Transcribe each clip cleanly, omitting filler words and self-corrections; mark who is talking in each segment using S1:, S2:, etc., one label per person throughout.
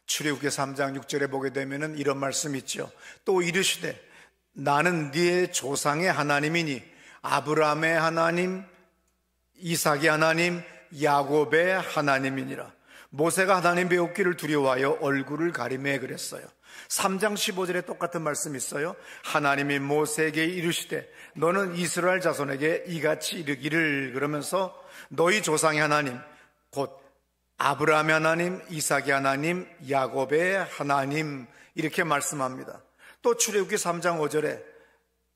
S1: 출애굽기 3장 6절에 보게 되면은 이런 말씀이 있죠. 또 이르시되 나는 네 조상의 하나님이니 아브라함의 하나님, 이삭의 하나님, 야곱의 하나님이니라. 모세가 하나님 배우기를 두려워하여 얼굴을 가리매 그랬어요. 3장 15절에 똑같은 말씀이 있어요. 하나님이 모세에게 이르시되 너는 이스라엘 자손에게 이같이 이르기를, 그러면서 너희 조상의 하나님 곧 아브라함의 하나님, 이삭의 하나님, 야곱의 하나님, 이렇게 말씀합니다. 또 출애굽기 3장 5절에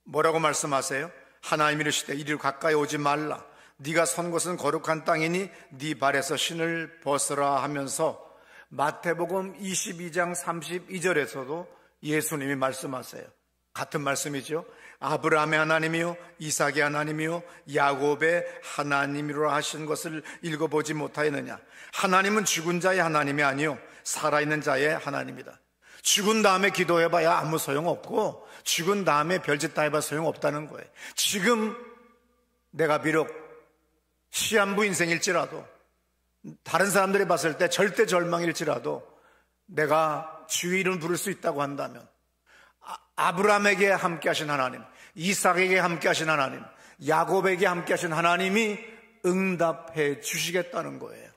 S1: 뭐라고 말씀하세요? 하나님이 이르시되 이리로 가까이 오지 말라. 네가 선 곳은 거룩한 땅이니 네 발에서 신을 벗으라 하면서 마태복음 22장 32절에서도 예수님이 말씀하세요. 같은 말씀이죠. 아브라함의 하나님이요 이삭의 하나님이요 야곱의 하나님이라 하신 것을 읽어보지 못하였느냐. 하나님은 죽은 자의 하나님이 아니요 살아있는 자의 하나님이다. 죽은 다음에 기도해봐야 아무 소용없고 죽은 다음에 별짓 다 해봐 소용없다는 거예요. 지금 내가 비록 시한부 인생일지라도, 다른 사람들이 봤을 때 절대 절망일지라도 내가 주의 이름 부를 수 있다고 한다면 아브라함에게 함께 하신 하나님, 이삭에게 함께 하신 하나님, 야곱에게 함께 하신 하나님이 응답해 주시겠다는 거예요.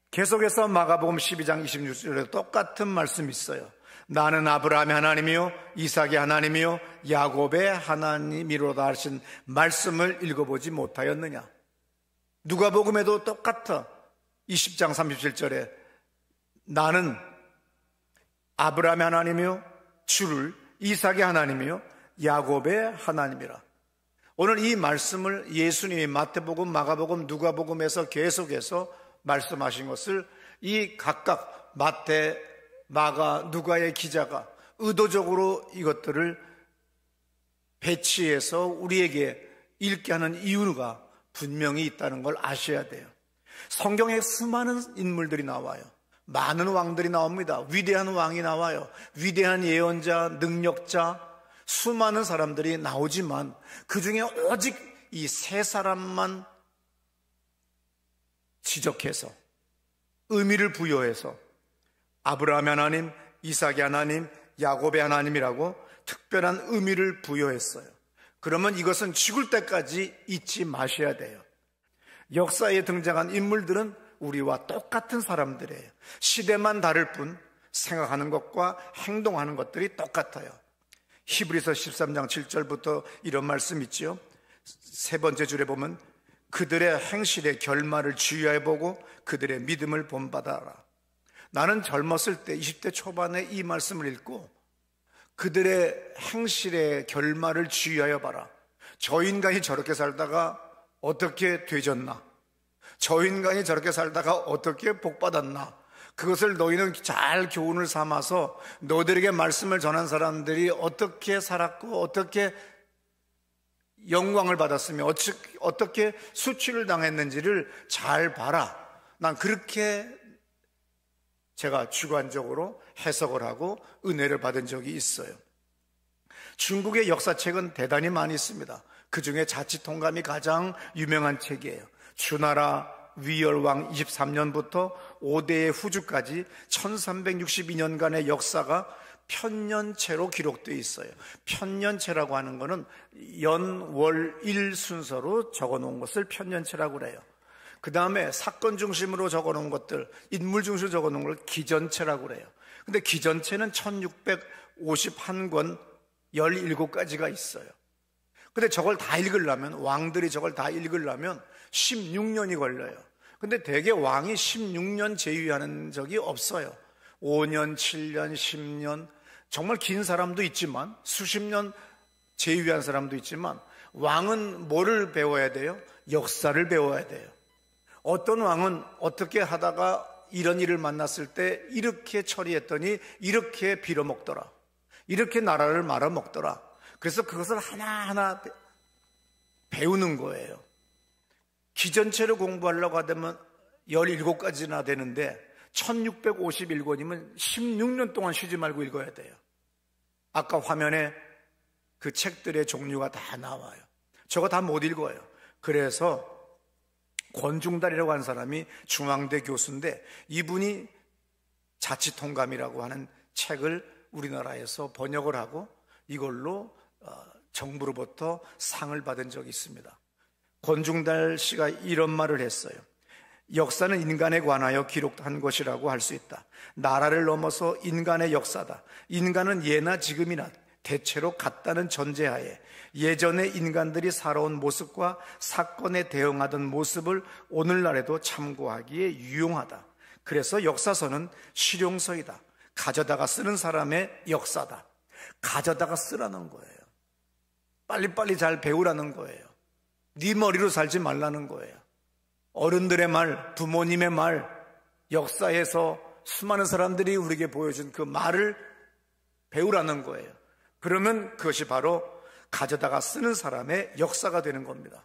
S1: 계속해서 마가복음 12장 26절에 똑같은 말씀이 있어요. 나는 아브라함의 하나님이요 이삭의 하나님이요 야곱의 하나님이로다 하신 말씀을 읽어보지 못하였느냐. 누가복음에도 똑같아. 20장 37절에 나는 아브라함의 하나님이요 주를 이삭의 하나님이요 야곱의 하나님이라. 오늘 이 말씀을 예수님이 마태복음, 마가복음, 누가복음에서 계속해서 말씀하신 것을 이 각각 마태, 마가, 누가의 기자가 의도적으로 이것들을 배치해서 우리에게 읽게 하는 이유가 분명히 있다는 걸 아셔야 돼요. 성경에 수많은 인물들이 나와요. 많은 왕들이 나옵니다. 위대한 왕이 나와요. 위대한 예언자, 능력자, 수많은 사람들이 나오지만 그 중에 오직 이 세 사람만 지적해서 의미를 부여해서 아브라함의 하나님, 이삭의 하나님, 야곱의 하나님이라고 특별한 의미를 부여했어요. 그러면 이것은 죽을 때까지 잊지 마셔야 돼요. 역사에 등장한 인물들은 우리와 똑같은 사람들이에요. 시대만 다를 뿐 생각하는 것과 행동하는 것들이 똑같아요. 히브리서 13장 7절부터 이런 말씀 있죠. 세 번째 줄에 보면 그들의 행실의 결말을 주의하여 보고 그들의 믿음을 본받아라. 나는 젊었을 때 20대 초반에 이 말씀을 읽고 그들의 행실의 결말을 주의하여 봐라. 저 인간이 저렇게 살다가 어떻게 되졌나? 저 인간이 저렇게 살다가 어떻게 복받았나? 그것을 너희는 잘 교훈을 삼아서 너희들에게 말씀을 전한 사람들이 어떻게 살았고 어떻게 영광을 받았으며 어떻게 수치를 당했는지를 잘 봐라. 난 그렇게 제가 주관적으로 해석을 하고 은혜를 받은 적이 있어요. 중국의 역사책은 대단히 많이 있습니다. 그 중에 자치통감이 가장 유명한 책이에요. 주나라 위열왕 23년부터 5대의 후주까지 1362년간의 역사가 편년체로 기록되어 있어요. 편년체라고 하는 것은 연, 월, 일 순서로 적어놓은 것을 편년체라고 그래요. 그 다음에 사건 중심으로 적어놓은 것들, 인물 중심으로 적어놓은 걸 기전체라고 그래요. 근데 기전체는 1651권 17가지가 있어요. 근데 저걸 다 읽으려면, 왕들이 저걸 다 읽으려면 16년이 걸려요. 근데 대개 왕이 16년 제위하는 적이 없어요. 5년, 7년, 10년, 정말 긴 사람도 있지만, 수십 년 제위한 사람도 있지만, 왕은 뭐를 배워야 돼요? 역사를 배워야 돼요. 어떤 왕은 어떻게 하다가 이런 일을 만났을 때 이렇게 처리했더니 이렇게 빌어먹더라, 이렇게 나라를 말아먹더라. 그래서 그것을 하나하나 배우는 거예요. 기전체를 공부하려고 하면 17가지나 되는데 1651권이면 16년 동안 쉬지 말고 읽어야 돼요. 아까 화면에 그 책들의 종류가 다 나와요. 저거 다 못 읽어요. 그래서 권중달이라고 하는 사람이 중앙대 교수인데, 이분이 자치통감이라고 하는 책을 우리나라에서 번역을 하고 이걸로 정부로부터 상을 받은 적이 있습니다. 권중달 씨가 이런 말을 했어요. 역사는 인간에 관하여 기록한 것이라고 할 수 있다. 나라를 넘어서 인간의 역사다. 인간은 예나 지금이나 대체로 같다는 전제하에 예전에 인간들이 살아온 모습과 사건에 대응하던 모습을 오늘날에도 참고하기에 유용하다. 그래서 역사서는 실용서이다. 가져다가 쓰는 사람의 역사다. 가져다가 쓰라는 거예요. 빨리빨리 잘 배우라는 거예요. 네 머리로 살지 말라는 거예요. 어른들의 말, 부모님의 말, 역사에서 수많은 사람들이 우리에게 보여준 그 말을 배우라는 거예요. 그러면 그것이 바로 가져다가 쓰는 사람의 역사가 되는 겁니다.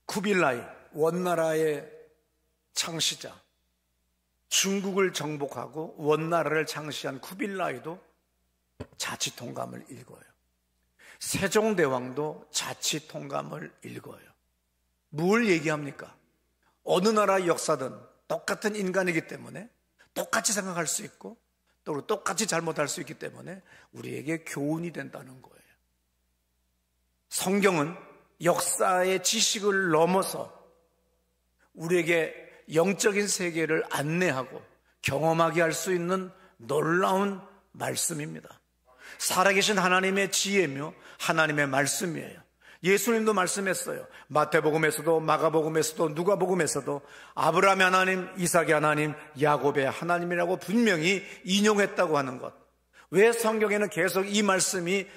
S1: 쿠빌라이, 원나라의 창시자, 중국을 정복하고 원나라를 창시한 쿠빌라이도 자치통감을 읽어요. 세종대왕도 자치통감을 읽어요. 뭘 얘기합니까? 어느 나라의 역사든 똑같은 인간이기 때문에 똑같이 생각할 수 있고 또 똑같이 잘못할 수 있기 때문에 우리에게 교훈이 된다는 거예요. 성경은 역사의 지식을 넘어서 우리에게 영적인 세계를 안내하고 경험하게 할 수 있는 놀라운 말씀입니다. 살아계신 하나님의 지혜며 하나님의 말씀이에요. 예수님도 말씀했어요. 마태복음에서도 마가복음에서도 누가복음에서도 아브라함의 하나님, 이삭의 하나님, 야곱의 하나님이라고 분명히 인용했다고 하는 것. 왜 성경에는 계속 이 말씀이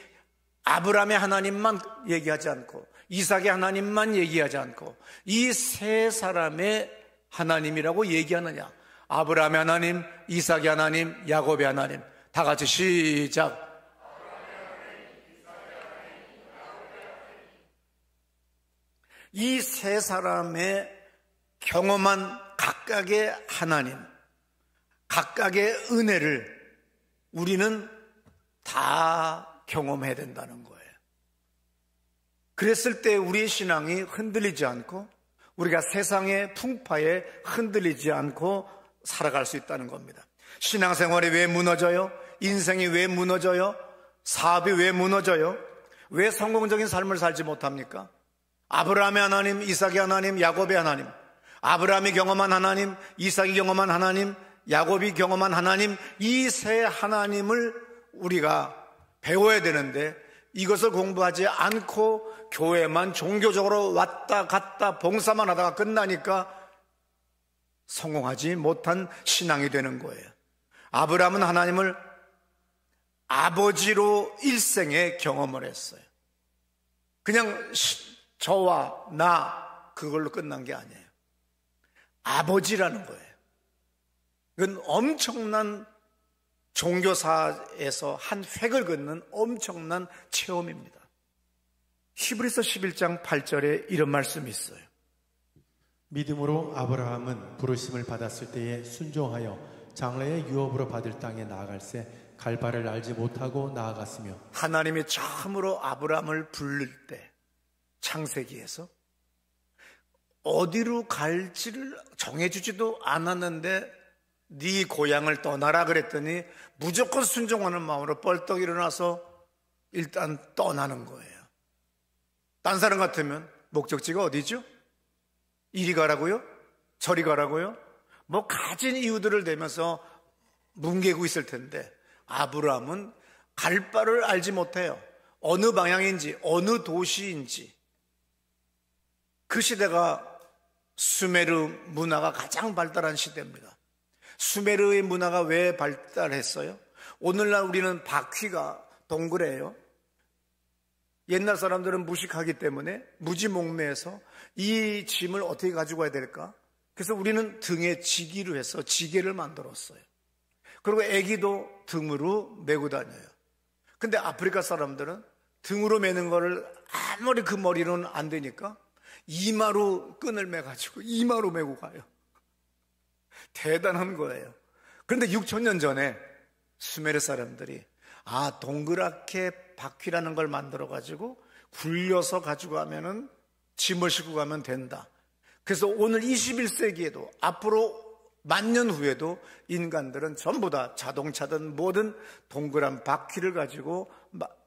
S1: 아브라함의 하나님만 얘기하지 않고 이삭의 하나님만 얘기하지 않고 이 세 사람의 하나님이라고 얘기하느냐? 아브라함의 하나님, 이삭의 하나님, 야곱의 하나님. 다 같이 시작. 이 세 사람의 경험한 각각의 하나님, 각각의 은혜를 우리는 다 경험해야 된다는 거예요. 그랬을 때 우리의 신앙이 흔들리지 않고 우리가 세상의 풍파에 흔들리지 않고 살아갈 수 있다는 겁니다. 신앙생활이 왜 무너져요? 인생이 왜 무너져요? 사업이 왜 무너져요? 왜 성공적인 삶을 살지 못합니까? 아브라함의 하나님, 이삭의 하나님, 야곱의 하나님, 아브라함이 경험한 하나님, 이삭이 경험한 하나님, 야곱이 경험한 하나님, 이 세 하나님을 우리가 배워야 되는데 이것을 공부하지 않고 교회만 종교적으로 왔다 갔다 봉사만 하다가 끝나니까 성공하지 못한 신앙이 되는 거예요. 아브라함은 하나님을 아버지로 일생에 경험을 했어요. 그냥 저와 나 그걸로 끝난 게 아니에요. 아버지라는 거예요. 이건 엄청난 종교사에서 한 획을 긋는 엄청난 체험입니다. 히브리서 11장 8절에 이런 말씀이 있어요.
S2: 믿음으로 아브라함은 부르심을 받았을 때에 순종하여 장래의 유업으로 받을 땅에 나아갈새 갈 바를 알지 못하고 나아갔으며.
S1: 하나님이 처음으로 아브라함을 부를 때 창세기에서 어디로 갈지를 정해주지도 않았는데 네 고향을 떠나라 그랬더니 무조건 순종하는 마음으로 벌떡 일어나서 일단 떠나는 거예요. 딴 사람 같으면 목적지가 어디죠? 이리 가라고요? 저리 가라고요? 뭐 가진 이유들을 대면서 뭉개고 있을 텐데 아브라함은 갈 바를 알지 못해요. 어느 방향인지 어느 도시인지. 그 시대가 수메르 문화가 가장 발달한 시대입니다. 수메르의 문화가 왜 발달했어요? 오늘날 우리는 바퀴가 동그래요. 옛날 사람들은 무식하기 때문에 무지몽매해서 이 짐을 어떻게 가지고 가야 될까? 그래서 우리는 등에 지기로 해서 지게를 만들었어요. 그리고 아기도 등으로 메고 다녀요. 근데 아프리카 사람들은 등으로 매는 거를 아무리 그 머리로는 안 되니까 이마로 끈을 매가지고 이마로 메고 가요. 대단한 거예요. 그런데 6,000년 전에 수메르 사람들이 동그랗게 바퀴라는 걸 만들어가지고 굴려서 가지고 가면은 짐을 싣고 가면 된다. 그래서 오늘 21세기에도 앞으로 만년 후에도 인간들은 전부 다 자동차든 뭐든 동그란 바퀴를 가지고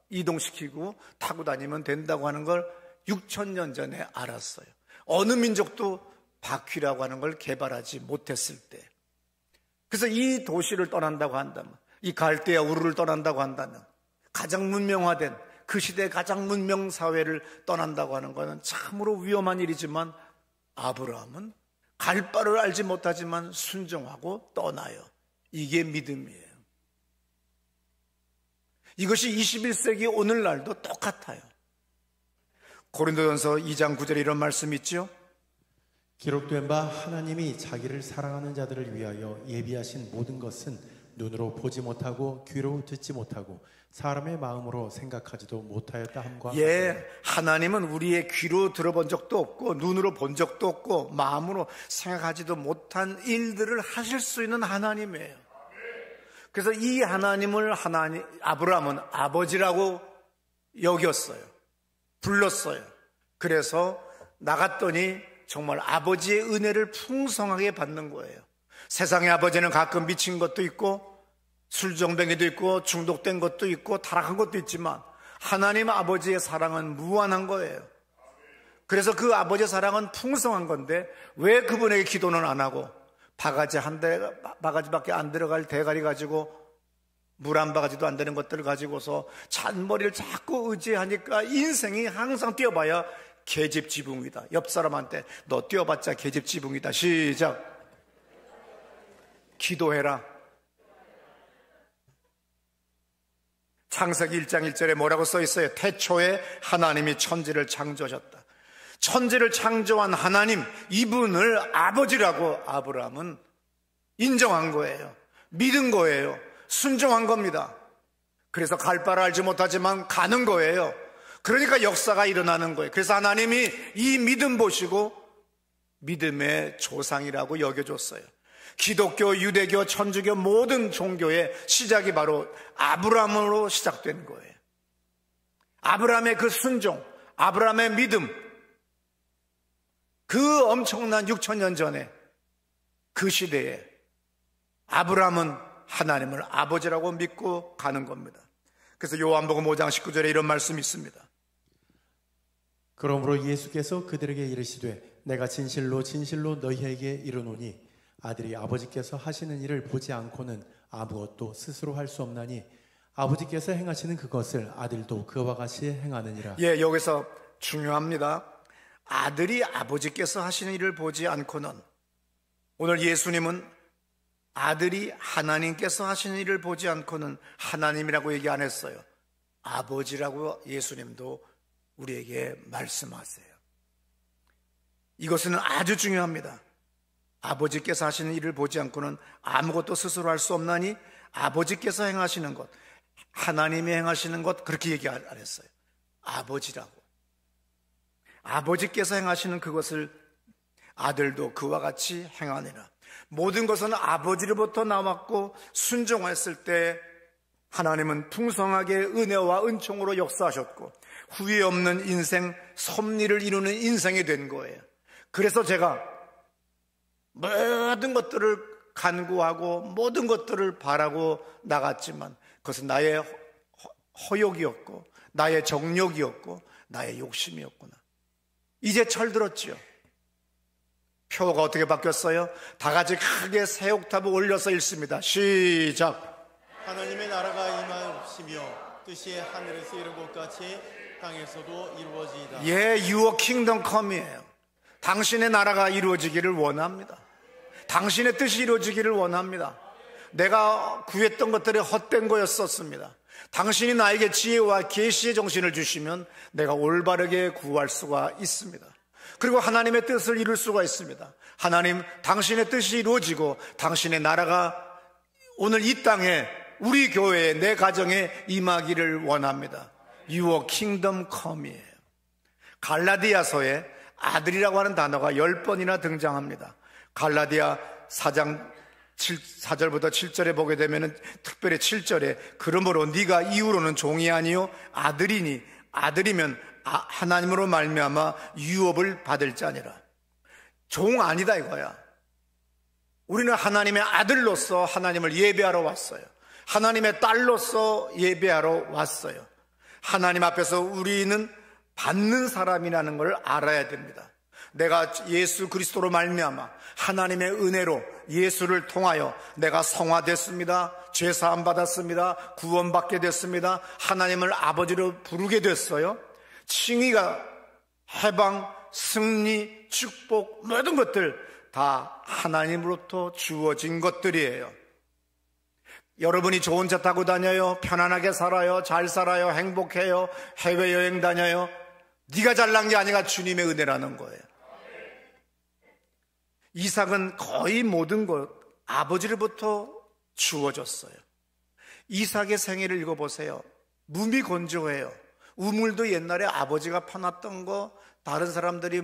S1: 이동시키고 타고 다니면 된다고 하는 걸 6,000년 전에 알았어요. 어느 민족도 바퀴라고 하는 걸 개발하지 못했을 때. 그래서 이 도시를 떠난다고 한다면, 이 갈대아 우르를 떠난다고 한다면, 가장 문명화된 그 시대의 가장 문명 사회를 떠난다고 하는 것은 참으로 위험한 일이지만, 아브라함은 갈 바를 알지 못하지만 순종하고 떠나요. 이게 믿음이에요. 이것이 21세기 오늘날도 똑같아요. 고린도전서 2장 9절에 이런 말씀이 있죠.
S2: 기록된 바 하나님이 자기를 사랑하는 자들을 위하여 예비하신 모든 것은 눈으로 보지 못하고 귀로 듣지 못하고 사람의 마음으로 생각하지도 못하였다 함과 같아요.
S1: 하나님은 우리의 귀로 들어본 적도 없고 눈으로 본 적도 없고 마음으로 생각하지도 못한 일들을 하실 수 있는 하나님이에요. 그래서 이 하나님을 아브라함은 아버지라고 여겼어요. 불렀어요. 그래서 나갔더니 정말 아버지의 은혜를 풍성하게 받는 거예요. 세상의 아버지는 가끔 미친 것도 있고 술정뱅이도 있고 중독된 것도 있고 타락한 것도 있지만 하나님 아버지의 사랑은 무한한 거예요. 그래서 그 아버지의 사랑은 풍성한 건데 왜 그분에게 기도는 안 하고 바가지밖에 안 들어갈 대가리 가지고 물 한 바가지도 안 되는 것들을 가지고서 잔머리를 자꾸 의지하니까 인생이 항상 뛰어봐야 계집지붕이다. 옆 사람한테 너 뛰어봤자 계집지붕이다. 시작. 기도해라. 창세기 1장 1절에 뭐라고 써 있어요? 태초에 하나님이 천지를 창조하셨다. 천지를 창조한 하나님, 이분을 아버지라고 아브라함은 인정한 거예요. 믿은 거예요. 순종한 겁니다. 그래서 갈 바를 알지 못하지만 가는 거예요. 그러니까 역사가 일어나는 거예요. 그래서 하나님이 이 믿음 보시고 믿음의 조상이라고 여겨줬어요. 기독교, 유대교, 천주교 모든 종교의 시작이 바로 아브라함으로 시작된 거예요. 아브라함의 그 순종, 아브라함의 믿음, 그 엄청난 6,000년 전에 그 시대에 아브라함은 하나님을 아버지라고 믿고 가는 겁니다. 그래서 요한복음 5장 19절에 이런 말씀이 있습니다.
S2: 그러므로 예수께서 그들에게 이르시되 내가 진실로 진실로 너희에게 이르노니 아들이 아버지께서 하시는 일을 보지 않고는 아무것도 스스로 할 수 없나니 아버지께서 행하시는 그것을 아들도 그와 같이 행하느니라.
S1: 여기서 중요합니다. 아들이 아버지께서 하시는 일을 보지 않고는, 오늘 예수님은 아들이 하나님께서 하시는 일을 보지 않고는 하나님이라고 얘기 안 했어요. 아버지라고 예수님도 우리에게 말씀하세요. 이것은 아주 중요합니다. 아버지께서 하시는 일을 보지 않고는 아무것도 스스로 할 수 없나니 아버지께서 행하시는 것, 하나님이 행하시는 것, 그렇게 얘기 안 했어요. 아버지라고. 아버지께서 행하시는 그것을 아들도 그와 같이 행하니라. 모든 것은 아버지로부터 나왔고 순종했을 때 하나님은 풍성하게 은혜와 은총으로 역사하셨고 후회 없는 인생, 섭리를 이루는 인생이 된 거예요. 그래서 제가 모든 것들을 간구하고 모든 것들을 바라고 나갔지만 그것은 나의 허욕이었고 나의 정욕이었고 나의 욕심이었구나. 이제 철들었지요. 표가 어떻게 바뀌었어요? 다 같이 크게 세 옥타브 올려서 읽습니다. 시작.
S2: 하나님의 나라가 임하시며 뜻이 하늘에서 이룬 것 같이 땅에서도 이루어지이다.
S1: Your kingdom come이에요. 당신의 나라가 이루어지기를 원합니다. 당신의 뜻이 이루어지기를 원합니다. 내가 구했던 것들이 헛된 거였었습니다. 당신이 나에게 지혜와 계시의 정신을 주시면 내가 올바르게 구할 수가 있습니다. 그리고 하나님의 뜻을 이룰 수가 있습니다. 하나님, 당신의 뜻이 이루어지고 당신의 나라가 오늘 이 땅에 우리 교회에 내 가정에 임하기를 원합니다. Your kingdom come이에요. 갈라디아서에 아들이라고 하는 단어가 10번이나 등장합니다. 갈라디아 4장 4절부터 7절에 보게 되면 특별히 7절에 그러므로 네가 이후로는 종이 아니요 아들이니 아들이면 하나님으로 말미암아 유업을 받을 자니라. 종 아니다 이거야. 우리는 하나님의 아들로서 하나님을 예배하러 왔어요. 하나님의 딸로서 예배하러 왔어요. 하나님 앞에서 우리는 받는 사람이라는 걸 알아야 됩니다. 내가 예수 그리스도로 말미암아 하나님의 은혜로 예수를 통하여 내가 성화됐습니다. 죄사함 받았습니다. 구원받게 됐습니다. 하나님을 아버지로 부르게 됐어요. 칭의가 해방, 승리, 축복, 모든 것들 다 하나님으로부터 주어진 것들이에요. 여러분이 좋은 차 타고 다녀요. 편안하게 살아요. 잘 살아요. 행복해요. 해외여행 다녀요. 네가 잘난 게 아니라 주님의 은혜라는 거예요. 이삭은 거의 모든 것 아버지로부터 주어졌어요. 이삭의 생애를 읽어보세요. 몸이 건조해요. 우물도 옛날에 아버지가 파놨던 거 다른 사람들이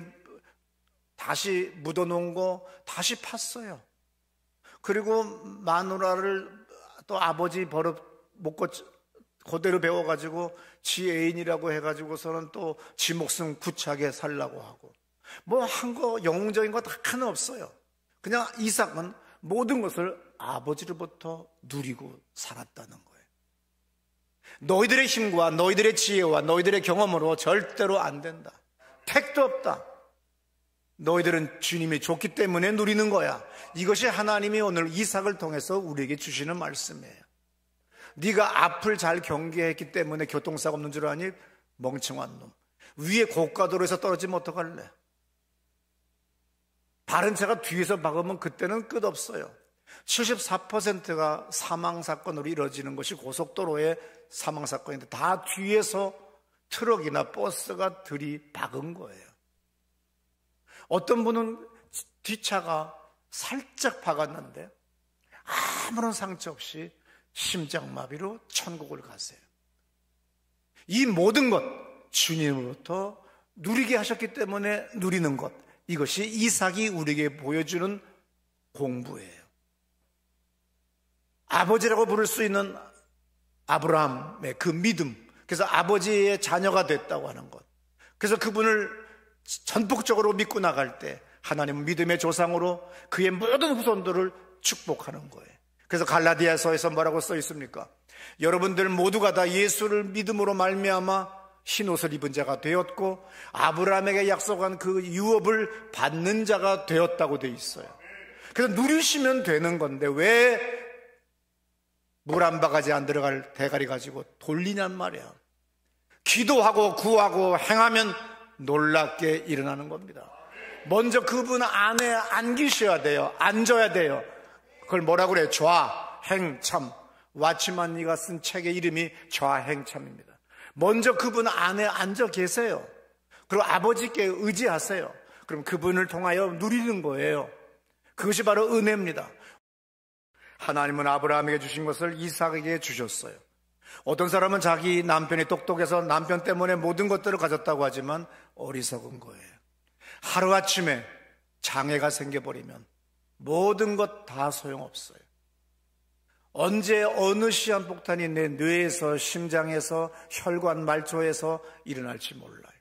S1: 다시 묻어놓은 거 다시 팠어요. 그리고 마누라를 또 아버지 버릇 먹고 그대로 배워가지고 지 애인이라고 해가지고서는 또 지 목숨 구차게 살라고 하고 뭐 한 거 영웅적인 거 다 하나 없어요. 그냥 이삭은 모든 것을 아버지로부터 누리고 살았다는 거예요. 너희들의 힘과 너희들의 지혜와 너희들의 경험으로 절대로 안 된다. 택도 없다. 너희들은 주님이 줬기 때문에 누리는 거야. 이것이 하나님이 오늘 이삭을 통해서 우리에게 주시는 말씀이에요. 네가 앞을 잘 경계했기 때문에 교통사고 없는 줄 아니? 멍청한 놈. 위에 고가도로에서 떨어지면 어떡할래? 다른 차가 뒤에서 박으면 그때는 끝없어요. 74%가 사망사건으로 이루어지는 것이 고속도로의 사망사건인데 다 뒤에서 트럭이나 버스가 들이박은 거예요. 어떤 분은 뒷차가 살짝 박았는데 아무런 상처 없이 심장마비로 천국을 가세요. 이 모든 것 주님으로부터 누리게 하셨기 때문에 누리는 것, 이것이 이삭이 우리에게 보여주는 공부예요. 아버지라고 부를 수 있는 아브라함의 그 믿음, 그래서 아버지의 자녀가 됐다고 하는 것, 그래서 그분을 전폭적으로 믿고 나갈 때 하나님은 믿음의 조상으로 그의 모든 후손들을 축복하는 거예요. 그래서 갈라디아서에서 뭐라고 써 있습니까? 여러분들 모두가 다 예수를 믿음으로 말미암아 흰옷을 입은 자가 되었고 아브라함에게 약속한 그 유업을 받는 자가 되었다고 돼 있어요. 그래서 누리시면 되는 건데 왜 물 한 바가지 안 들어갈 대가리 가지고 돌리냔 말이야. 기도하고 구하고 행하면 놀랍게 일어나는 겁니다. 먼저 그분 안에 안기셔야 돼요. 앉아야 돼요. 그걸 뭐라고 그래요? 좌행참. 와치만니가 쓴 책의 이름이 좌행참입니다. 먼저 그분 안에 앉아 계세요. 그리고 아버지께 의지하세요. 그럼 그분을 통하여 누리는 거예요. 그것이 바로 은혜입니다. 하나님은 아브라함에게 주신 것을 이삭에게 주셨어요. 어떤 사람은 자기 남편이 똑똑해서 남편 때문에 모든 것들을 가졌다고 하지만 어리석은 거예요. 하루아침에 장애가 생겨버리면 모든 것 다 소용없어요. 언제 어느 시한폭탄이 내 뇌에서 심장에서 혈관 말초에서 일어날지 몰라요.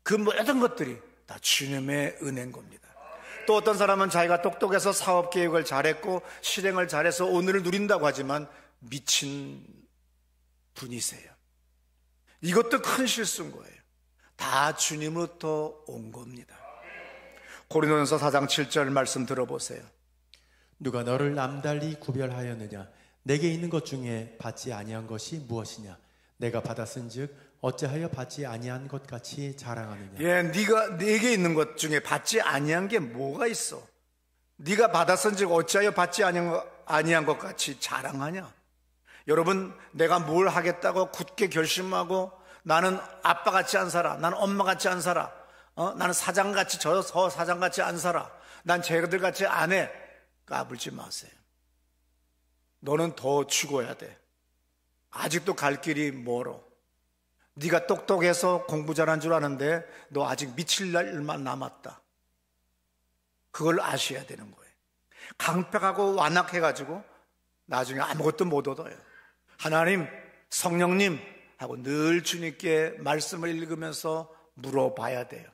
S1: 그 모든 것들이 다 주님의 은혜인 겁니다. 또 어떤 사람은 자기가 똑똑해서 사업 계획을 잘했고 실행을 잘해서 오늘을 누린다고 하지만 미친 분이세요. 이것도 큰 실수인 거예요. 다 주님으로부터 온 겁니다. 고린도전서 4장 7절 말씀 들어보세요.
S2: 누가 너를 남달리 구별하였느냐? 내게 있는 것 중에 받지 아니한 것이 무엇이냐? 내가 받았은즉 어찌하여 받지 아니한 것 같이 자랑하느냐?
S1: 예, 네가 내게 있는 것 중에 받지 아니한 게 뭐가 있어? 네가 받았은즉 어찌하여 받지 아니한 것 같이 자랑하냐? 여러분, 내가 뭘 하겠다고 굳게 결심하고 나는 아빠같이 안 살아, 나는 엄마같이 안 살아, 나는 사장같이 저 사장같이 안 살아, 난 쟤들같이 안 해. 까불지 마세요. 너는 더 죽어야 돼. 아직도 갈 길이 멀어. 네가 똑똑해서 공부 잘한 줄 아는데 너 아직 미칠 날만 남았다. 그걸 아셔야 되는 거예요. 강팍하고 완악해가지고 나중에 아무것도 못 얻어요. 하나님, 성령님 하고 늘 주님께 말씀을 읽으면서 물어봐야 돼요.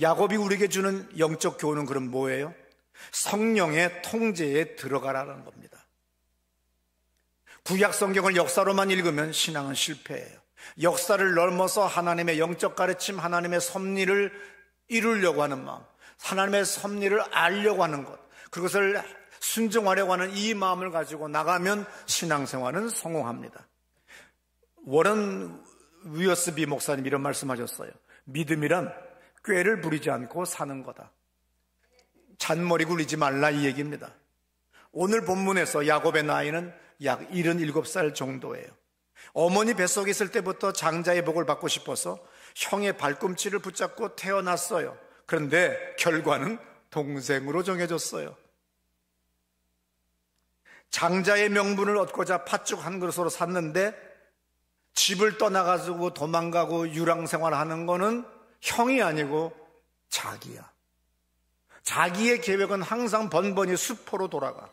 S1: 야곱이 우리에게 주는 영적 교훈은 그럼 뭐예요? 성령의 통제에 들어가라는 겁니다. 구약 성경을 역사로만 읽으면 신앙은 실패해요. 역사를 넘어서 하나님의 영적 가르침, 하나님의 섭리를 이루려고 하는 마음, 하나님의 섭리를 알려고 하는 것, 그것을 순종하려고 하는 이 마음을 가지고 나가면 신앙생활은 성공합니다. 워런 위어스비 목사님 이런 말씀하셨어요. 믿음이란 꾀를 부리지 않고 사는 거다. 잔머리 굴리지 말라, 이 얘기입니다. 오늘 본문에서 야곱의 나이는 약 77살 정도예요. 어머니 뱃속에 있을 때부터 장자의 복을 받고 싶어서 형의 발꿈치를 붙잡고 태어났어요. 그런데 결과는 동생으로 정해졌어요. 장자의 명분을 얻고자 팥죽 한 그릇으로 샀는데 집을 떠나가지고 도망가고 유랑생활하는 거는 형이 아니고 자기야. 자기의 계획은 항상 번번이 수포로 돌아가.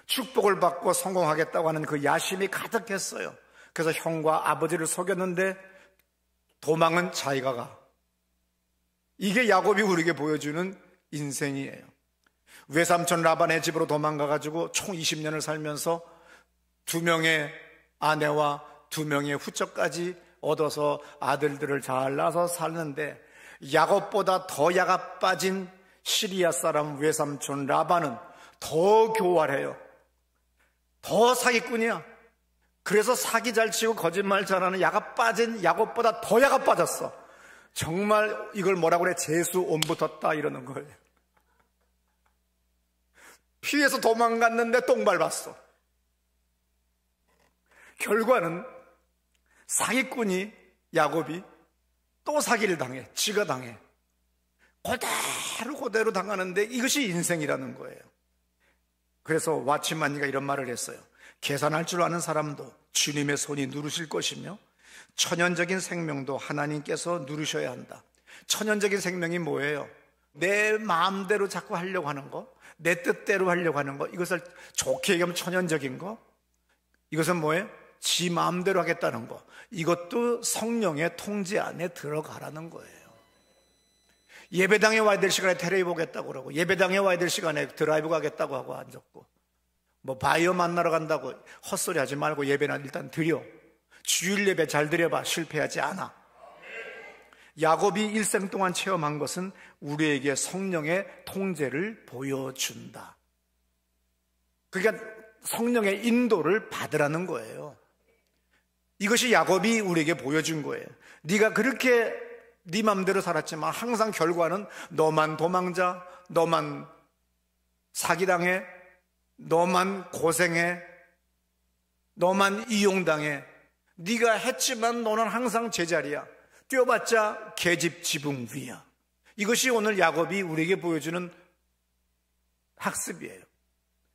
S1: 축복을 받고 성공하겠다고 하는 그 야심이 가득했어요. 그래서 형과 아버지를 속였는데 도망은 자기가 가. 이게 야곱이 우리에게 보여주는 인생이에요. 외삼촌 라반의 집으로 도망가가지고 총 20년을 살면서 2명의 아내와 2명의 후처까지 얻어서 아들들을 잘 낳아서 살는데, 야곱보다 더 야가 빠진 시리아 사람 외삼촌 라반은 더 교활해요. 더 사기꾼이야. 그래서 사기 잘 치고 거짓말 잘하는 야가 빠진 야곱보다 더 야가 빠졌어. 정말 이걸 뭐라고 그래? 재수 온 붙었다 이러는 거예요. 피해서 도망갔는데 똥 밟았어. 결과는 사기꾼이 야곱이 또 사기를 당해. 지가 당해. 그대로 당하는데 이것이 인생이라는 거예요. 그래서 와치만니가 이런 말을 했어요. 계산할 줄 아는 사람도 주님의 손이 누르실 것이며 천연적인 생명도 하나님께서 누르셔야 한다. 천연적인 생명이 뭐예요? 내 마음대로 자꾸 하려고 하는 거, 내 뜻대로 하려고 하는 거, 이것을 좋게 얘기하면 천연적인 거, 이것은 뭐예요? 지 마음대로 하겠다는 거. 이것도 성령의 통제 안에 들어가라는 거예요. 예배당에 와야 될 시간에 텔레비 보겠다고 그러고, 예배당에 와야 될 시간에 드라이브 가겠다고 하고 앉았고, 뭐 바이오 만나러 간다고 헛소리 하지 말고 예배는 일단 드려. 주일 예배 잘 드려봐. 실패하지 않아. 야곱이 일생 동안 체험한 것은 우리에게 성령의 통제를 보여준다. 그러니까 성령의 인도를 받으라는 거예요. 이것이 야곱이 우리에게 보여준 거예요. 네가 그렇게 네 맘대로 살았지만 항상 결과는 너만 도망자, 너만 사기당해, 너만 고생해, 너만 이용당해. 네가 했지만 너는 항상 제자리야. 뛰어봤자 계집 지붕 위야. 이것이 오늘 야곱이 우리에게 보여주는 학습이에요.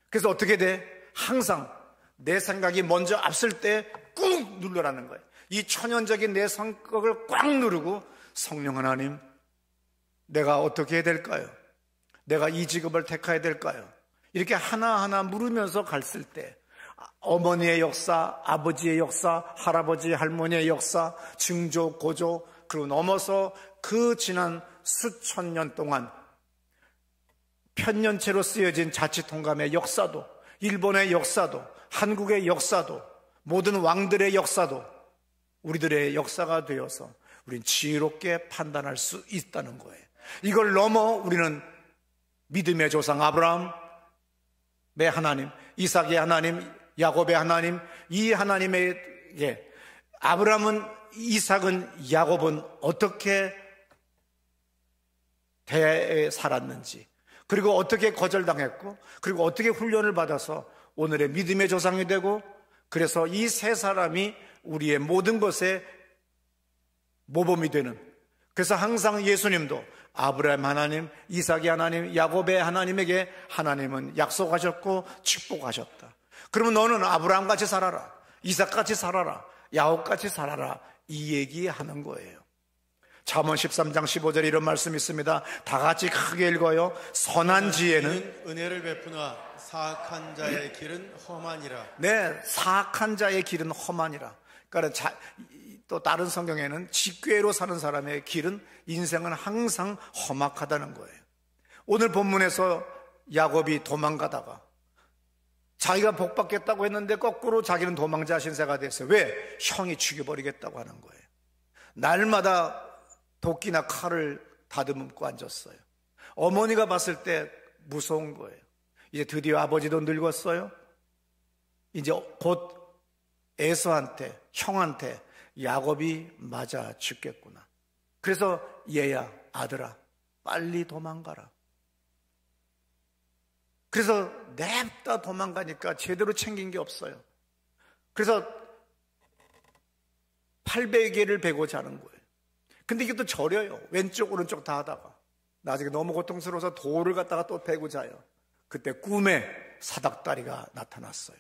S1: 그래서 어떻게 돼? 항상 내 생각이 먼저 앞설 때 꾹 눌러라는 거예요. 이 천연적인 내 성격을 꽉 누르고, 성령 하나님, 내가 어떻게 해야 될까요? 내가 이 직업을 택해야 될까요? 이렇게 하나하나 물으면서 갔을 때 어머니의 역사, 아버지의 역사, 할아버지, 할머니의 역사, 증조, 고조, 그리고 넘어서 그 지난 수천 년 동안 편년체로 쓰여진 자치통감의 역사도, 일본의 역사도, 한국의 역사도, 모든 왕들의 역사도 우리들의 역사가 되어서 우린 지혜롭게 판단할 수 있다는 거예요. 이걸 넘어 우리는 믿음의 조상 아브라함의 하나님, 이삭의 하나님, 야곱의 하나님, 이 하나님에게 아브라함은, 이삭은, 야곱은 어떻게 대해 살았는지, 그리고 어떻게 거절당했고, 그리고 어떻게 훈련을 받아서 오늘의 믿음의 조상이 되고, 그래서 이 세 사람이 우리의 모든 것에 모범이 되는, 그래서 항상 예수님도 아브라함 하나님, 이삭의 하나님, 야곱의 하나님에게 하나님은 약속하셨고 축복하셨다. 그러면 너는 아브라함같이 살아라, 이삭같이 살아라, 야곱같이 살아라, 이 얘기하는 거예요. 잠언 13장 15절에 이런 말씀이 있습니다. 다 같이 크게 읽어요. 선한 지혜는
S2: 은혜를 베푸나 사악한 자의 길은 험하니라.
S1: 네, 사악한 자의 길은 험하니라. 그러니까 또 다른 성경에는 직궤로 사는 사람의 길은, 인생은 항상 험악하다는 거예요. 오늘 본문에서 야곱이 도망가다가 자기가 복받겠다고 했는데 거꾸로 자기는 도망자 신세가 됐어요. 왜? 형이 죽여버리겠다고 하는 거예요. 날마다 도끼나 칼을 다듬고 앉았어요. 어머니가 봤을 때 무서운 거예요. 이제 드디어 아버지도 늙었어요. 이제 곧 에서한테, 형한테 야곱이 맞아 죽겠구나. 그래서 얘야, 아들아, 빨리 도망가라. 그래서 냅다 도망가니까 제대로 챙긴 게 없어요. 그래서 800개를 베고 자는 거예요. 근데 이게 또 저려요. 왼쪽 오른쪽 다 하다가 나중에 너무 고통스러워서 돌을 갖다가 또 베고 자요. 그때 꿈에 사닥다리가 나타났어요.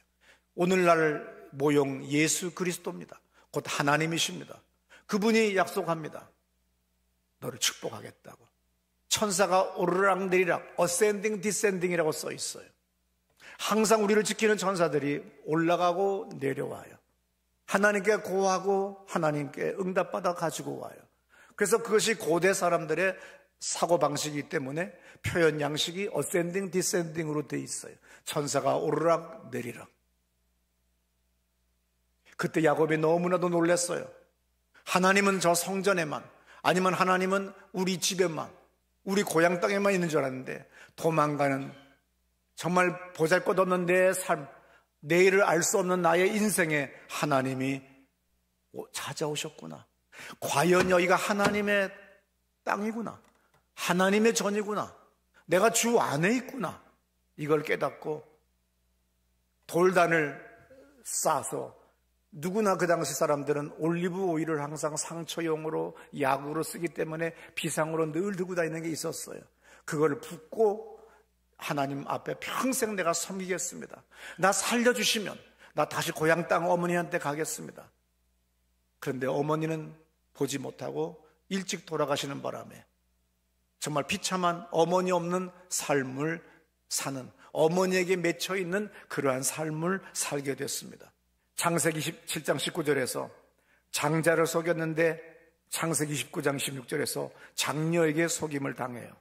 S1: 오늘날 모형 예수 그리스도입니다. 곧 하나님이십니다. 그분이 약속합니다. 너를 축복하겠다고. 천사가 오르락내리락, 어센딩 디센딩이라고 써 있어요. 항상 우리를 지키는 천사들이 올라가고 내려와요. 하나님께 고하고 하나님께 응답받아 가지고 와요. 그래서 그것이 고대 사람들의 사고방식이기 때문에 표현 양식이 어센딩 디센딩으로 돼 있어요. 천사가 오르락 내리락. 그때 야곱이 너무나도 놀랐어요. 하나님은 저 성전에만, 아니면 하나님은 우리 집에만, 우리 고향 땅에만 있는 줄 알았는데 도망가는, 정말 보잘것없는 내 삶, 내일을 알 수 없는 나의 인생에 하나님이 찾아오셨구나. 과연 여기가 하나님의 땅이구나. 하나님의 전이구나. 내가 주 안에 있구나. 이걸 깨닫고 돌단을 싸서, 누구나 그 당시 사람들은 올리브 오일을 항상 상처용으로 약으로 쓰기 때문에 비상으로 늘 들고 다니는 게 있었어요. 그걸 붓고 하나님 앞에 평생 내가 섬기겠습니다. 나 살려주시면 나 다시 고향 땅 어머니한테 가겠습니다. 그런데 어머니는 보지 못하고 일찍 돌아가시는 바람에 정말 비참한 어머니 없는 삶을 사는, 어머니에게 맺혀 있는 그러한 삶을 살게 됐습니다. 창세기 17장 19절에서 장자를 속였는데 창세기 19장 16절에서 장녀에게 속임을 당해요.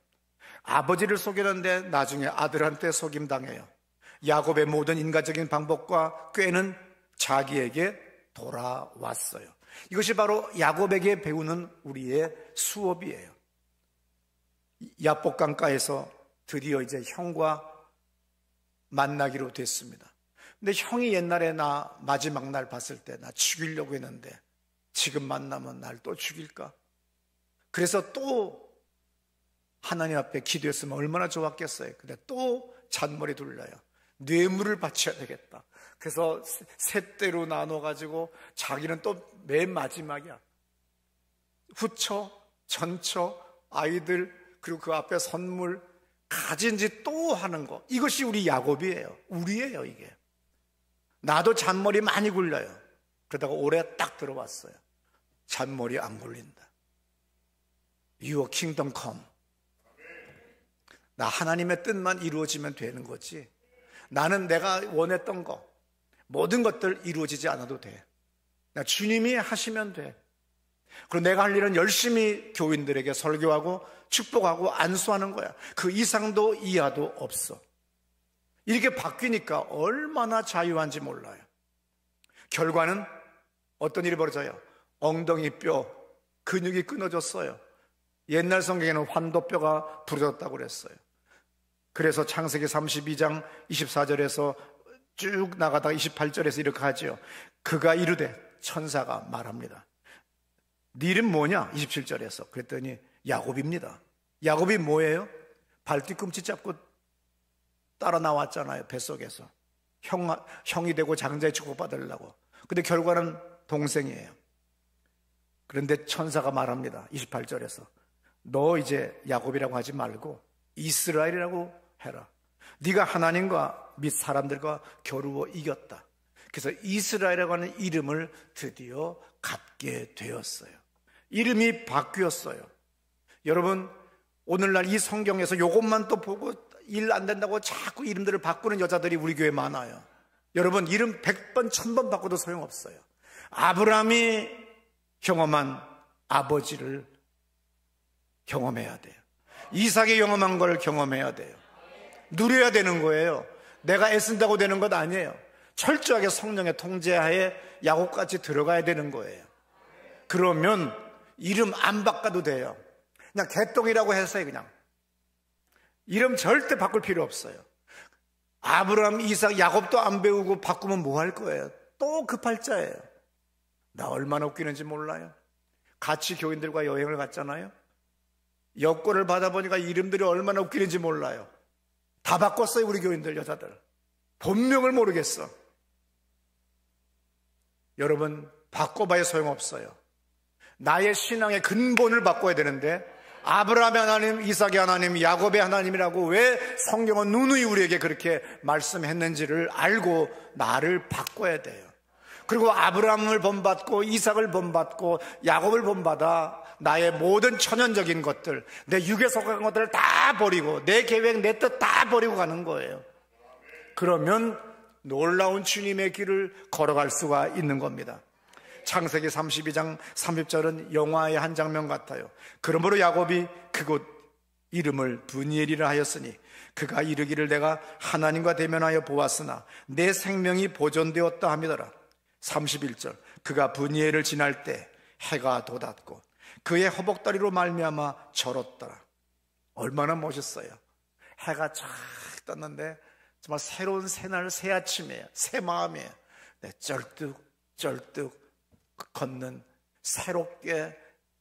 S1: 아버지를 속였는데 나중에 아들한테 속임 당해요. 야곱의 모든 인간적인 방법과 꾀는 자기에게 돌아왔어요. 이것이 바로 야곱에게 배우는 우리의 수업이에요. 야복강가에서 드디어 이제 형과 만나기로 됐습니다. 근데 형이 옛날에 나 마지막 날 봤을 때 나 죽이려고 했는데 지금 만나면 날 또 죽일까? 그래서 또 하나님 앞에 기도했으면 얼마나 좋았겠어요. 근데 또 잔머리 둘러요. 뇌물을 바쳐야 되겠다. 그래서 세 대로 나눠가지고 자기는 또 맨 마지막이야. 후처, 전처, 아이들, 그리고 그 앞에 선물, 가진 짓 또 하는 거. 이것이 우리 야곱이에요. 우리예요, 이게. 나도 잔머리 많이 굴려요. 그러다가 올해 딱 들어왔어요. 잔머리 안 굴린다. Your kingdom come. 나 하나님의 뜻만 이루어지면 되는 거지. 나는 내가 원했던 거, 모든 것들 이루어지지 않아도 돼. 나 주님이 하시면 돼. 그리고 내가 할 일은 열심히 교인들에게 설교하고 축복하고 안수하는 거야. 그 이상도 이하도 없어. 이렇게 바뀌니까 얼마나 자유한지 몰라요. 결과는 어떤 일이 벌어져요? 엉덩이 뼈, 근육이 끊어졌어요. 옛날 성경에는 환도뼈가 부러졌다고 그랬어요. 그래서 창세기 32장 24절에서 쭉 나가다가 28절에서 이렇게 하죠. 그가 이르되, 천사가 말합니다. 네 이름 뭐냐? 27절에서. 그랬더니 야곱입니다. 야곱이 뭐예요? 발뒤꿈치 잡고 따라 나왔잖아요. 뱃속에서. 형이 되고 장자의 축복받으려고. 근데 결과는 동생이에요. 그런데 천사가 말합니다. 28절에서. 너 이제 야곱이라고 하지 말고 이스라엘이라고 해라. 네가 하나님과 및 사람들과 겨루어 이겼다. 그래서 이스라엘이라고 하는 이름을 드디어 갖게 되었어요. 이름이 바뀌었어요. 여러분, 오늘날 이 성경에서 이것만 또 보고 일 안 된다고 자꾸 이름들을 바꾸는 여자들이 우리 교회에 많아요. 여러분, 이름 100번 1000번 바꿔도 소용없어요. 아브라함이 경험한 아버지를 경험해야 돼요. 이삭이 경험한 걸 경험해야 돼요. 누려야 되는 거예요. 내가 애쓴다고 되는 것 아니에요. 철저하게 성령의 통제하에 야곱같이 들어가야 되는 거예요. 그러면 이름 안 바꿔도 돼요. 그냥 개똥이라고 했어요. 그냥 이름 절대 바꿀 필요 없어요. 아브라함, 이삭, 야곱도 안 배우고 바꾸면 뭐 할 거예요? 또 급할 자예요. 나 얼마나 웃기는지 몰라요. 같이 교인들과 여행을 갔잖아요. 여권을 받아보니까 이름들이 얼마나 웃기는지 몰라요. 다 바꿨어요. 우리 교인들 여자들 본명을 모르겠어. 여러분, 바꿔봐야 소용없어요. 나의 신앙의 근본을 바꿔야 되는데 아브라함의 하나님, 이삭의 하나님, 야곱의 하나님이라고 왜 성경은 누누이 우리에게 그렇게 말씀했는지를 알고 나를 바꿔야 돼요. 그리고 아브라함을 본받고 이삭을 본받고 야곱을 본받아 나의 모든 천연적인 것들, 내 육에 속한 것들을 다 버리고 내 계획, 내 뜻 다 버리고 가는 거예요. 그러면 놀라운 주님의 길을 걸어갈 수가 있는 겁니다. 창세기 32장 30절은 영화의 한 장면 같아요. 그러므로 야곱이 그곳 이름을 브니엘이라 하였으니 그가 이르기를 내가 하나님과 대면하여 보았으나 내 생명이 보존되었다 함이더라. 31절 그가 브니엘을 지날 때 해가 돋았고 그의 허벅다리로 말미암아 절었더라. 얼마나 멋있어요. 해가 쫙 떴는데 정말 새로운 새날 새 아침이에요. 새 마음이에요. 쩔뚝 걷는 새롭게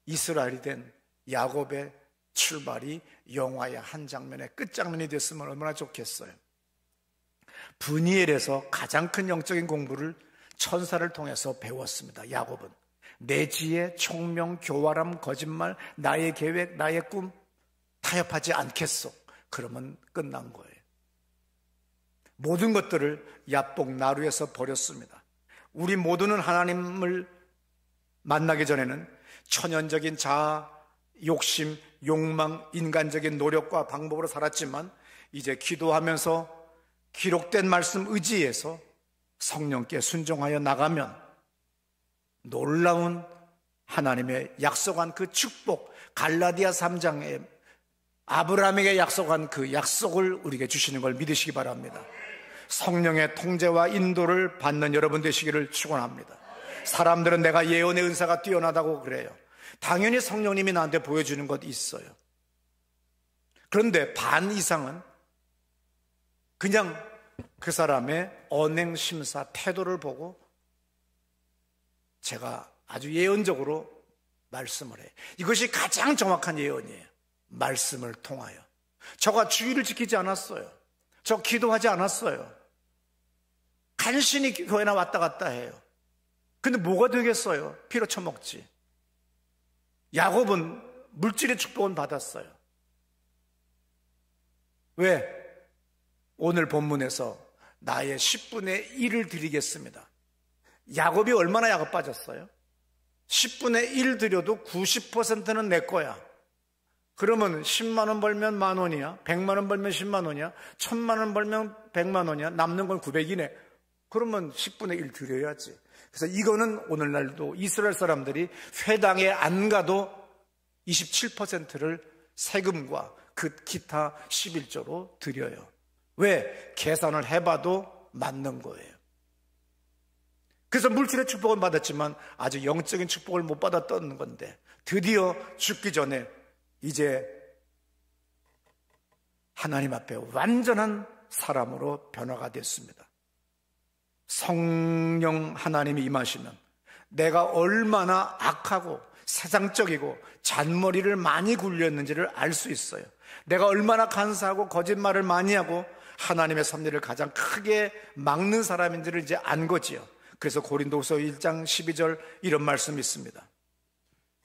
S1: 이스라엘이 된 야곱의 출발이 영화의 한 장면의 끝장면이 됐으면 얼마나 좋겠어요. 브니엘에서 가장 큰 영적인 공부를 천사를 통해서 배웠습니다. 야곱은 내 지혜, 총명, 교활함, 거짓말, 나의 계획, 나의 꿈 타협하지 않겠소. 그러면 끝난 거예요. 모든 것들을 야복 나루에서 버렸습니다. 우리 모두는 하나님을 만나기 전에는 천연적인 자아, 욕심, 욕망, 인간적인 노력과 방법으로 살았지만 이제 기도하면서 기록된 말씀 의지해서 성령께 순종하여 나가면 놀라운 하나님의 약속한 그 축복, 갈라디아 3장에 아브라함에게 약속한 그 약속을 우리에게 주시는 걸 믿으시기 바랍니다. 성령의 통제와 인도를 받는 여러분 되시기를 축원합니다. 사람들은 내가 예언의 은사가 뛰어나다고 그래요. 당연히 성령님이 나한테 보여주는 것 있어요. 그런데 반 이상은 그냥 그 사람의 언행, 심사, 태도를 보고 제가 아주 예언적으로 말씀을 해요. 이것이 가장 정확한 예언이에요. 말씀을 통하여. 저가 주의를 지키지 않았어요. 저 기도하지 않았어요. 간신히 교회나 왔다 갔다 해요. 근데 뭐가 되겠어요? 피로 처먹지. 야곱은 물질의 축복은 받았어요. 왜? 오늘 본문에서 나의 10분의 1을 드리겠습니다. 야곱이 얼마나 야곱 빠졌어요? 10분의 1 드려도 90%는 내 거야. 그러면 10만 원 벌면 10,000원이야. 100만 원 벌면 10만 원이야. 1,000만 원 벌면 100만 원이야. 남는 건 900이네. 그러면 10분의 1 드려야지. 그래서 이거는 오늘날도 이스라엘 사람들이 회당에 안 가도 27%를 세금과 그 기타 11조로 드려요. 왜? 계산을 해봐도 맞는 거예요. 그래서 물질의 축복은 받았지만 아주 영적인 축복을 못 받았던 건데 드디어 죽기 전에 이제 하나님 앞에 완전한 사람으로 변화가 됐습니다. 성령 하나님이 임하시면 내가 얼마나 악하고 세상적이고 잔머리를 많이 굴렸는지를 알 수 있어요. 내가 얼마나 간사하고 거짓말을 많이 하고 하나님의 섭리를 가장 크게 막는 사람인지를 이제 안 거지요. 그래서 고린도후서 1장 12절 이런 말씀이 있습니다.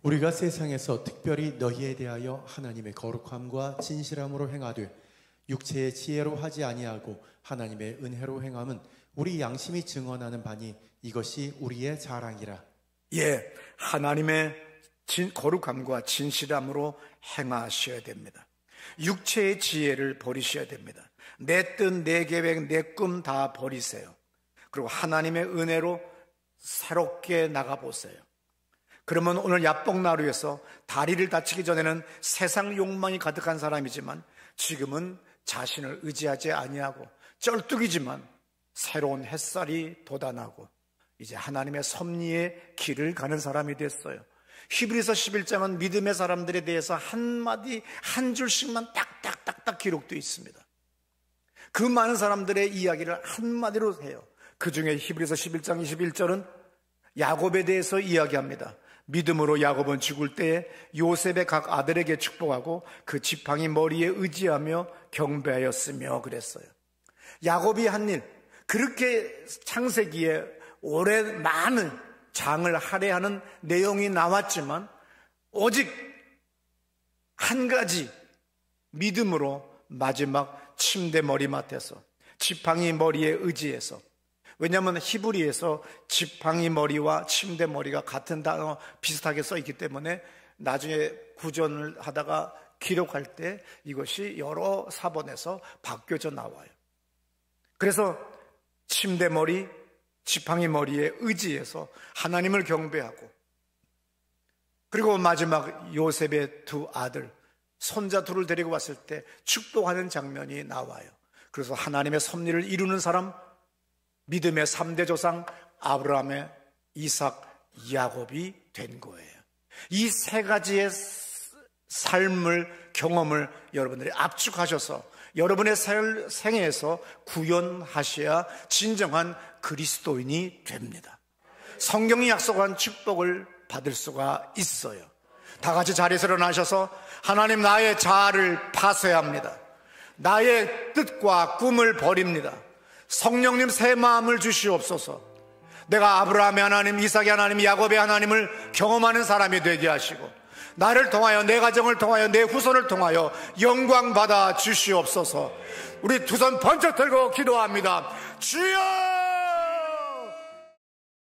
S2: 우리가 세상에서 특별히 너희에 대하여 하나님의 거룩함과 진실함으로 행하되 육체의 지혜로 하지 아니하고 하나님의 은혜로 행함은 우리 양심이 증언하는 바니 이것이 우리의 자랑이라.
S1: 예, 하나님의 거룩함과 진실함으로 행하셔야 됩니다. 육체의 지혜를 버리셔야 됩니다. 내 뜻, 내 계획, 내 꿈 다 버리세요. 그리고 하나님의 은혜로 새롭게 나가보세요. 그러면 오늘 야복나루에서 다리를 다치기 전에는 세상 욕망이 가득한 사람이지만 지금은 자신을 의지하지 아니하고 쩔뚝이지만 새로운 햇살이 돋아나고 이제 하나님의 섭리의 길을 가는 사람이 됐어요. 히브리서 11장은 믿음의 사람들에 대해서 한마디 한 줄씩만 딱딱딱딱 기록되어 있습니다. 그 많은 사람들의 이야기를 한마디로 해요. 그 중에 히브리서 11장 21절은 야곱에 대해서 이야기합니다. 믿음으로 야곱은 죽을 때에 요셉의 각 아들에게 축복하고 그 지팡이 머리에 의지하며 경배하였으며 그랬어요. 야곱이 한 일, 그렇게 창세기에 오래 많은 장을 할애하는 내용이 나왔지만 오직 한 가지, 믿음으로 마지막 침대 머리맡에서 지팡이 머리에 의지해서, 왜냐하면 히브리에서 지팡이 머리와 침대 머리가 같은 단어 비슷하게 써 있기 때문에 나중에 구전을 하다가 기록할 때 이것이 여러 사본에서 바뀌어져 나와요. 그래서 침대 머리, 지팡이 머리에 의지해서 하나님을 경배하고, 그리고 마지막 요셉의 두 아들, 손자 둘을 데리고 왔을 때 축복하는 장면이 나와요. 그래서 하나님의 섭리를 이루는 사람, 믿음의 3대 조상 아브라함의 이삭, 야곱이 된 거예요. 이 세 가지의 삶을, 경험을 여러분들이 압축하셔서 여러분의 생애에서 구현하셔야 진정한 그리스도인이 됩니다. 성경이 약속한 축복을 받을 수가 있어요. 다 같이 자리에서 일어나셔서 하나님, 나의 자아를 파쇄합니다. 나의 뜻과 꿈을 버립니다. 성령님 새 마음을 주시옵소서. 내가 아브라함의 하나님, 이삭의 하나님, 야곱의 하나님을 경험하는 사람이 되게 하시고 나를 통하여, 내 가정을 통하여, 내 후손을 통하여 영광 받아 주시옵소서. 우리 두 손 번쩍 들고 기도합니다. 주여!